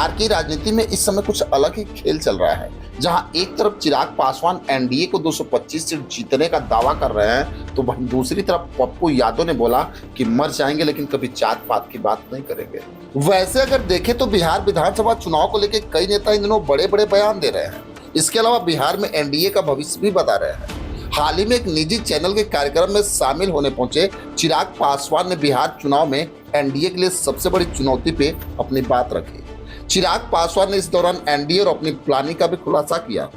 बिहार की राजनीति में इस समय कुछ अलग ही खेल चल रहा है, जहां एक तरफ चिराग पासवान एनडीए को 225 सीट जीतने का दावा कर रहे हैं, तो वहीं दूसरी तरफ पप्पू यादव ने बोला कि मर जाएंगे लेकिन कभी जात पात की बात नहीं करेंगे। वैसे अगर देखें तो बिहार विधानसभा चुनाव को लेकर कई नेता इन दिनों बड़े बड़े बयान दे रहे हैं। इसके अलावा बिहार में एनडीए का भविष्य भी बता रहे हैं। हाल ही में एक निजी चैनल के कार्यक्रम में शामिल होने पहुंचे चिराग पासवान ने बिहार चुनाव में एनडीए के लिए सबसे बड़ी चुनौती पे अपनी बात रखी। चिराग पासवान ने इस दौरान एनडीए और अपनी प्लानिंग का भी खुलासा किया।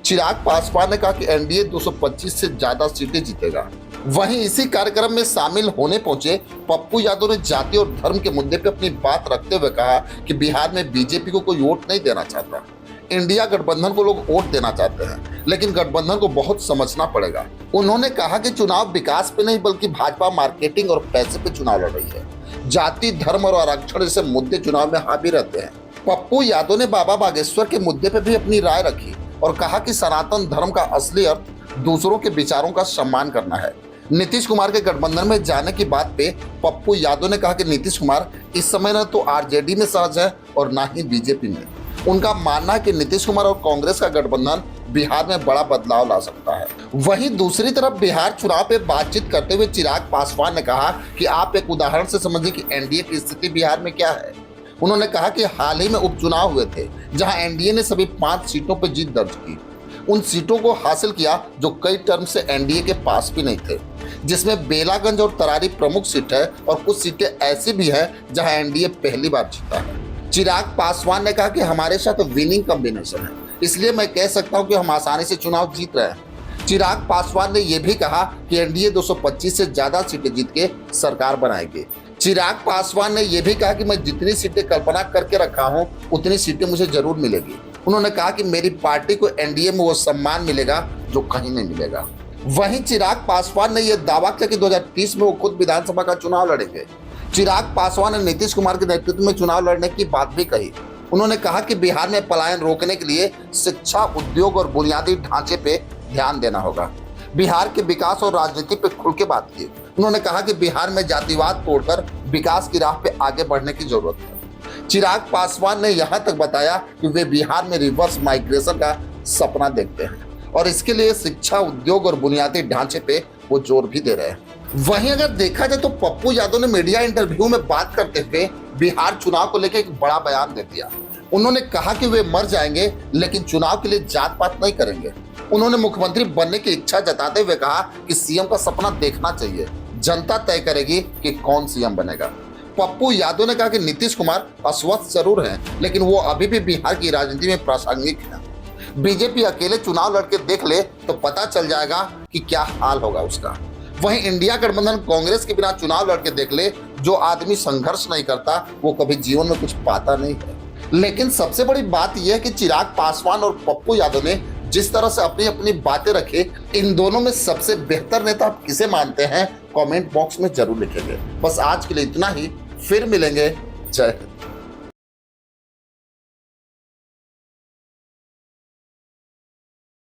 चिराग पासवान ने कहा कि एनडीए 225 से ज्यादा सीटें जीतेगा। वहीं इसी कार्यक्रम में शामिल होने पहुंचे पप्पू यादव ने जाति और धर्म के मुद्दे पे अपनी बात रखते हुए कहा कि बिहार में बीजेपी को कोई वोट नहीं देना चाहता। इंडिया गठबंधन को लोग वोट देना चाहते हैं, लेकिन गठबंधन को बहुत समझना पड़ेगा। उन्होंने कहा कि चुनाव विकास पे नहीं बल्कि भाजपा मार्केटिंग और पैसे पे चुनाव लड़ रही है। जाति, धर्म और आरक्षण जैसे मुद्दे चुनाव में हावी रहते हैं। पप्पू यादव ने बाबा बागेश्वर के मुद्दे पे भी अपनी राय रखी और कहा कि सनातन धर्म का असली अर्थ दूसरों के विचारों का सम्मान करना है। नीतीश कुमार के गठबंधन में जाने की बात पे पप्पू यादव ने कहा कि नीतीश कुमार इस समय न तो आरजेडी में सहज है और न ही बीजेपी में। उनका मानना है कि नीतीश कुमार और कांग्रेस का गठबंधन बिहार में बड़ा बदलाव ला सकता है। वहीं दूसरी तरफ बिहार चुनाव पे बातचीत करते हुए चिराग पासवान ने कहा कि आप एक उदाहरण से समझिए कि एनडीए की स्थिति बिहार में क्या है। उन्होंने कहा कि हाल ही में उपचुनाव हुए थे, जहां एनडीए ने सभी 5 सीटों पर जीत दर्ज की। उन सीटों को हासिल किया जो कई टर्म से एनडीए के पास भी नहीं थे, जिसमें बेलागंज और तरारी प्रमुख सीट है और कुछ सीटें ऐसी भी है जहां एनडीए पहली बार जीता है। चिराग पासवान ने कहा कि हमारे साथ विनिंग कॉम्बिनेशन है, इसलिए मैं कह सकता हूं कि हम आसानी से चुनाव जीत रहे हैं। चिराग पासवान ने यह भी कहा कि एनडीए 225 से ज्यादा सीटें जीत के सरकार बनाएगी। चिराग पासवान ने यह भी कहा कि मैं जितनी सीटें कल्पना करके रखा हूं उतनी सीटें मुझे जरूर मिलेगी। उन्होंने कहा कि मेरी पार्टी को एनडीए में वो सम्मान मिलेगा जो कहीं नहीं मिलेगा। वहीं चिराग पासवान ने यह दावा किया कि 2030 में वो खुद विधानसभा का चुनाव लड़ेंगे। चिराग पासवान ने नीतीश कुमार के नेतृत्व में चुनाव लड़ने की बात भी कही। उन्होंने कहा कि बिहार में पलायन रोकने के लिए शिक्षा, उद्योग और बुनियादी ढांचे पे ध्यान देना होगा। बिहार के विकास और राजनीति पे खुल के बात की। उन्होंने कहा कि बिहार में जातिवाद तोड़कर विकास की राह पे आगे बढ़ने की जरूरत है। चिराग पासवान ने यहाँ तक बताया कि वे बिहार में रिवर्स माइग्रेशन का सपना देखते हैं और इसके लिए शिक्षा, उद्योग और बुनियादी ढांचे पे वो जोर भी दे रहे हैं। वहीं अगर देखा जाए तो पप्पू यादव ने मीडिया इंटरव्यू में बात करते हुए बिहार चुनाव को लेकर एक बड़ा बयान दे दिया। उन्होंने कहा कि वे मर जाएंगे लेकिन चुनाव के लिए जात पात नहीं करेंगे। उन्होंने मुख्यमंत्री बनने की इच्छा जताते हुए कहा कि सीएम का सपना देखना चाहिए, जनता तय करेगी कि कौन सीएम बनेगा। पप्पू यादव ने कहा कि नीतीश कुमार अस्वस्थ जरूर हैं, लेकिन वो अभी भी बिहार की राजनीति में प्रासंगिक है। बीजेपी अकेले चुनाव लड़के देख ले तो पता चल जाएगा कि क्या हाल होगा उसका। वहीं इंडिया गठबंधन कांग्रेस के बिना चुनाव लड़के देख ले, जो आदमी संघर्ष नहीं करता वो कभी जीवन में कुछ पाता नहीं है। लेकिन सबसे बड़ी बात यह है कि चिराग पासवान और पप्पू यादव ने जिस तरह से अपनी अपनी बातें रखे, इन दोनों में सबसे बेहतर नेता आप किसे मानते हैं कमेंट बॉक्स में जरूर लिखेंगे। बस आज के लिए इतना ही, फिर मिलेंगे। जय हिंद।